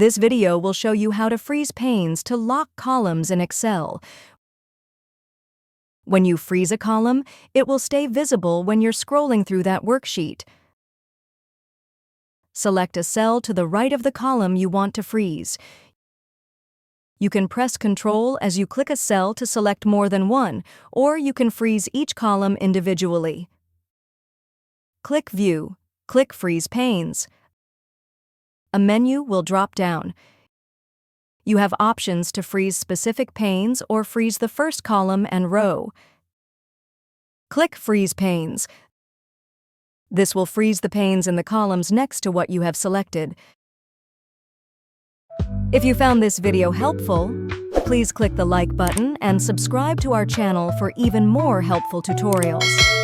This video will show you how to freeze panes to lock columns in Excel. When you freeze a column, it will stay visible when you're scrolling through that worksheet. Select a cell to the right of the column you want to freeze. You can press Ctrl as you click a cell to select more than one, or you can freeze each column individually. Click View. Click Freeze Panes. A menu will drop down. You have options to freeze specific panes or freeze the first column and row. Click Freeze Panes. This will freeze the panes in the columns next to what you have selected. If you found this video helpful, please click the like button and subscribe to our channel for even more helpful tutorials.